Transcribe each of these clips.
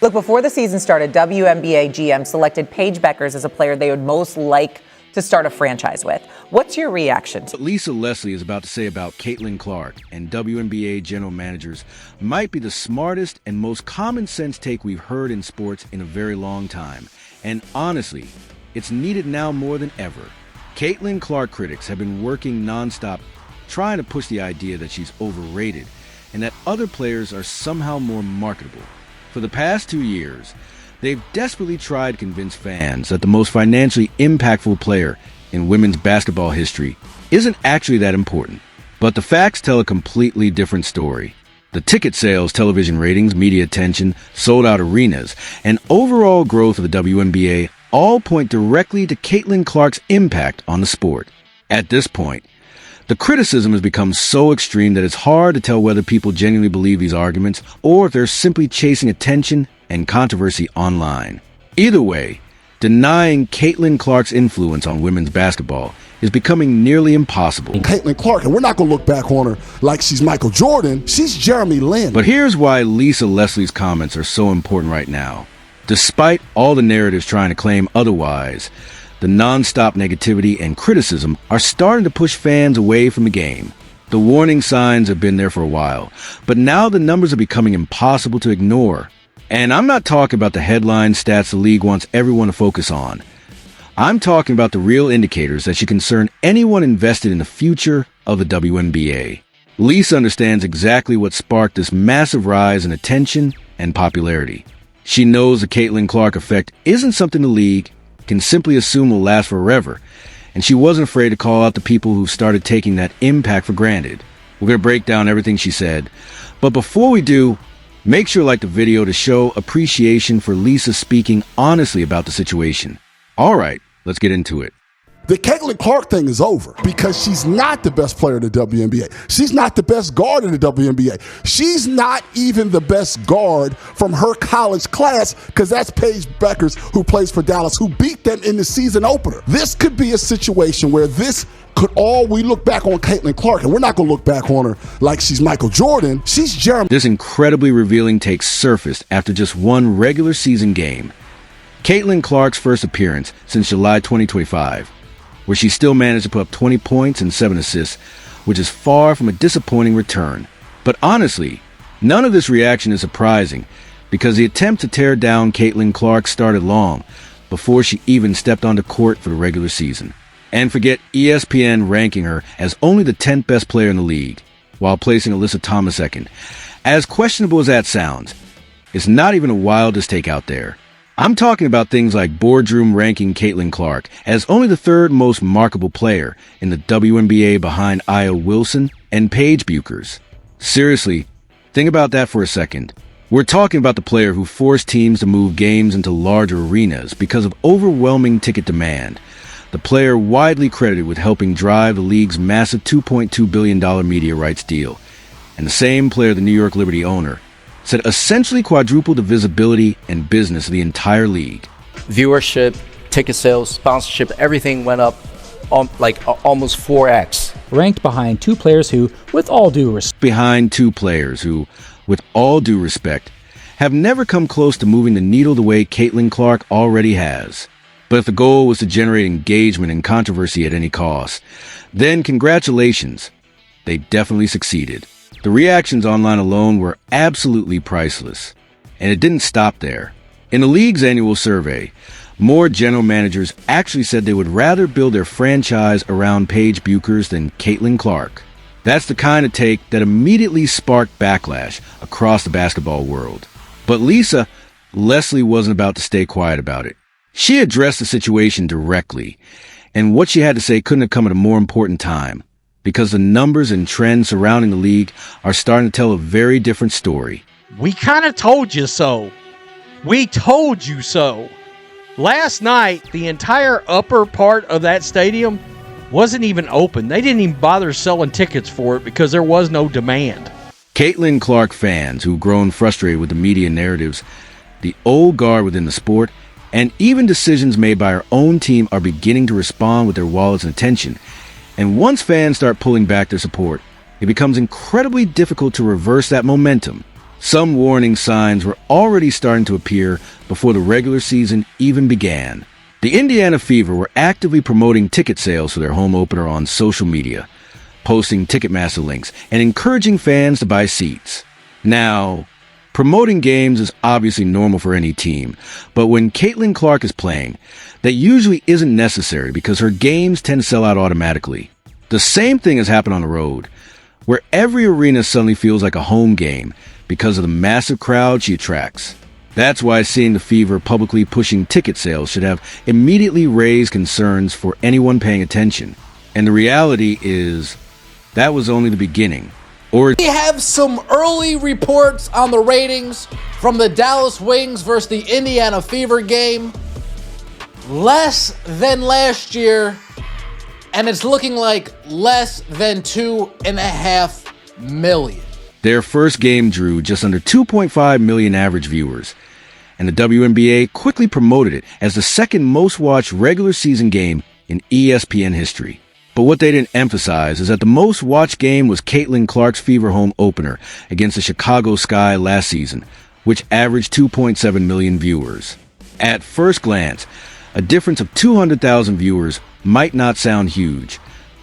Look, before the season started, WNBA GM selected Paige Bueckers as a player they would most like to start a franchise with. What's your reaction? What Lisa Leslie is about to say about Caitlin Clark and WNBA general managers might be the smartest and most common sense take we've heard in sports in a very long time. And honestly, it's needed now more than ever. Caitlin Clark critics have been working nonstop trying to push the idea that she's overrated and that other players are somehow more marketable. For the past 2 years, they've desperately tried to convince fans that the most financially impactful player in women's basketball history isn't actually that important. But the facts tell a completely different story. The ticket sales, television ratings, media attention, sold-out arenas, and overall growth of the WNBA all point directly to Caitlin Clark's impact on the sport. At this point, the criticism has become so extreme that it's hard to tell whether people genuinely believe these arguments or if they're simply chasing attention and controversy online. Either way, denying Caitlin Clark's influence on women's basketball is becoming nearly impossible. Caitlin Clark, and we're not going to look back on her like she's Michael Jordan. She's Jeremy Lin. But here's why Lisa Leslie's comments are so important right now. Despite all the narratives trying to claim otherwise, the nonstop negativity and criticism are starting to push fans away from the game. The warning signs have been there for a while, but now the numbers are becoming impossible to ignore. And I'm not talking about the headline stats the league wants everyone to focus on. I'm talking about the real indicators that should concern anyone invested in the future of the WNBA. Lisa understands exactly what sparked this massive rise in attention and popularity. She knows the Caitlin Clark effect isn't something the league can simply assume will last forever, and she wasn't afraid to call out the people who started taking that impact for granted. We're going to break down everything she said, but before we do, make sure to like the video to show appreciation for Lisa speaking honestly about the situation. All right, let's get into it. The Caitlin Clark thing is over because she's not the best player in the WNBA. She's not the best guard in the WNBA. She's not even the best guard from her college class because that's Paige Bueckers, who plays for Dallas, who beat them in the season opener. This could be a situation where we look back on Caitlin Clark, and we're not going to look back on her like she's Michael Jordan. She's Jeremy. This incredibly revealing take surfaced after just one regular season game. Caitlin Clark's first appearance since July 2025. Where she still managed to put up 20 points and 7 assists, which is far from a disappointing return. But honestly, none of this reaction is surprising, because the attempt to tear down Caitlin Clark started long before she even stepped onto court for the regular season. And forget ESPN ranking her as only the 10th best player in the league, while placing Alyssa Thomas second. As questionable as that sounds, it's not even the wildest take out there. I'm talking about things like Boardroom ranking Caitlin Clark as only the third most marketable player in the WNBA behind Aya Wilson and Paige Bueckers. Seriously, think about that for a second. We're talking about the player who forced teams to move games into larger arenas because of overwhelming ticket demand. The player widely credited with helping drive the league's massive $2.2 billion media rights deal. And the same player the New York Liberty owner said essentially quadrupled the visibility and business of the entire league. Viewership, ticket sales, sponsorship, everything went up almost 4x. Ranked behind two players who, with all due respect, have never come close to moving the needle the way Caitlin Clark already has. But if the goal was to generate engagement and controversy at any cost, then congratulations, they definitely succeeded. The reactions online alone were absolutely priceless. And it didn't stop there. In the league's annual survey, more general managers actually said they would rather build their franchise around Paige Bueckers than Caitlin Clark. That's the kind of take that immediately sparked backlash across the basketball world. But Lisa Leslie wasn't about to stay quiet about it. She addressed the situation directly, and what she had to say couldn't have come at a more important time. Because the numbers and trends surrounding the league are starting to tell a very different story. We kind of told you so. We told you so. Last night, the entire upper part of that stadium wasn't even open. They didn't even bother selling tickets for it because there was no demand. Caitlin Clark fans who've grown frustrated with the media narratives, the old guard within the sport, and even decisions made by our own team are beginning to respond with their wallets and attention. And once fans start pulling back their support, it becomes incredibly difficult to reverse that momentum. Some warning signs were already starting to appear before the regular season even began. The Indiana Fever were actively promoting ticket sales for their home opener on social media, posting Ticketmaster links and encouraging fans to buy seats. Now, promoting games is obviously normal for any team, but when Caitlin Clark is playing, that usually isn't necessary because her games tend to sell out automatically. The same thing has happened on the road, where every arena suddenly feels like a home game because of the massive crowd she attracts. That's why seeing the Fever publicly pushing ticket sales should have immediately raised concerns for anyone paying attention. And the reality is, that was only the beginning. We have some early reports on the ratings from the Dallas Wings versus the Indiana Fever game. Less than last year, and it's looking like less than 2.5 million. Their first game drew just under 2.5 million average viewers, and the WNBA quickly promoted it as the second most watched regular season game in ESPN history. But what they didn't emphasize is that the most watched game was Caitlin Clark's Fever home opener against the Chicago Sky last season, which averaged 2.7 million viewers. At first glance, a difference of 200,000 viewers might not sound huge,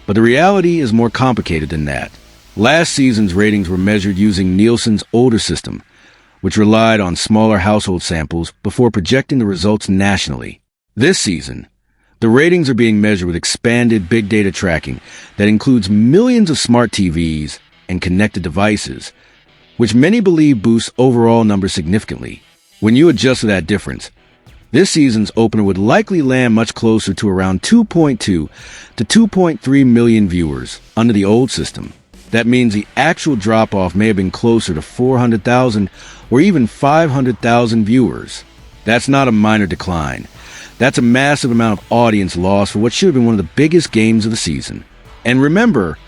but the reality is more complicated than that. Last season's ratings were measured using Nielsen's older system, which relied on smaller household samples before projecting the results nationally. This season, the ratings are being measured with expanded big data tracking that includes millions of smart TVs and connected devices, which many believe boosts overall numbers significantly. When you adjust for that difference, this season's opener would likely land much closer to around 2.2 to 2.3 million viewers under the old system. That means the actual drop-off may have been closer to 400,000 or even 500,000 viewers. That's not a minor decline. That's a massive amount of audience loss for what should have been one of the biggest games of the season. And remember,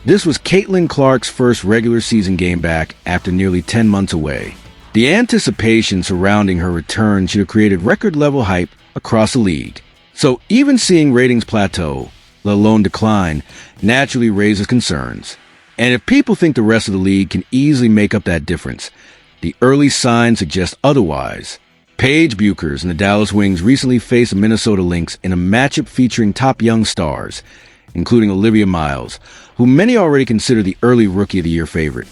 this was Caitlin Clark's first regular season game back after nearly 10 months away. The anticipation surrounding her return should have created record-level hype across the league. So even seeing ratings plateau, let alone decline, naturally raises concerns. And if people think the rest of the league can easily make up that difference, the early signs suggest otherwise. Paige Buchers and the Dallas Wings recently faced the Minnesota Lynx in a matchup featuring top young stars, including Olivia Miles, who many already consider the early Rookie of the Year favorite.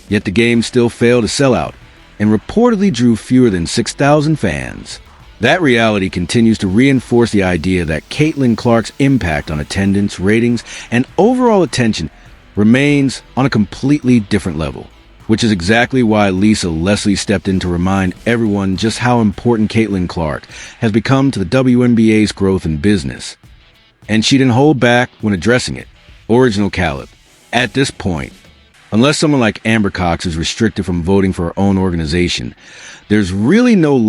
Yet the game still failed to sell out and reportedly drew fewer than 6,000 fans. That reality continues to reinforce the idea that Caitlin Clark's impact on attendance, ratings, and overall attention remains on a completely different level, which is exactly why Lisa Leslie stepped in to remind everyone just how important Caitlin Clark has become to the WNBA's growth in business. And she didn't hold back when addressing it. Original Caleb. At this point, unless someone like Amber Cox is restricted from voting for her own organization, there's really no